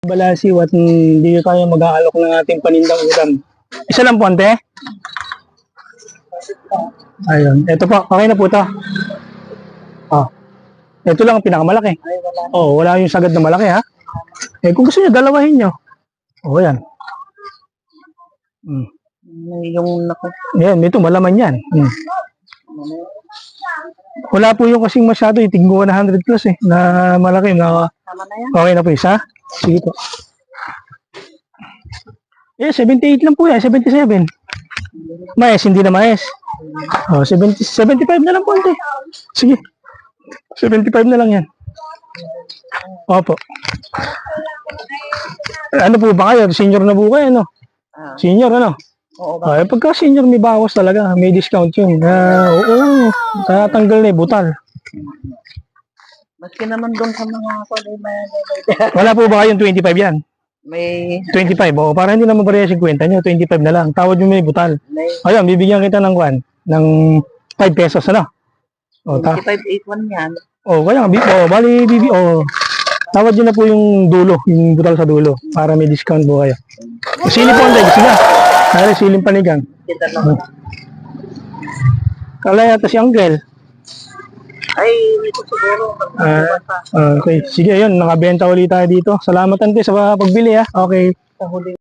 Balasiw at hindi tayo mag-aalok ng ating panindang ulam. Isa lang po, ante. Ayun. Ito po. Okay na po ito. Oh. Ito lang ang pinakamalaki. Oh, wala yung sagad na malaki, ha? Eh, kung gusto niyo, dalawahin nyo. Oh, yan. Yung naku. Yan, ito, malaman yan. Wala po yung kasing masyado, tinggo 100 plus na malaki. Na, Tama na yan. okay na po isa? Sige po. 78 lang po yan, 77. Mais, hindi na mais. Oh, 75 na lang po, ante. Sige. 75 na lang yan. Opo. Ano po ba kayo? Senior na po kayo, no? Senior, ano? Oo ba? Pagka senior, may bawas talaga. May discount yun. Oo. Tatanggal na butal. Maski naman doon sa mga Wala po ba kayong 25 yan? may 25. O, para hindi naman pareha 50 nyo. 25 na lang. Tawad nyo may butal. Ayun, bibigyan kita ng 5 pesos, ano? O, 2581 yan. O, kaya bali, tawad nyo na po yung dulo, yung butal sa dulo, para may discount po kayo. Sili po ang gusto niya. Dahil siling panigang. Kita naman. Kala yata si Uncle. Ay, ito siguro. Okay, sige, ayun, nakabenta ulit tayo dito. Salamat ante sa pagbili, ha. Okay. Sa huli.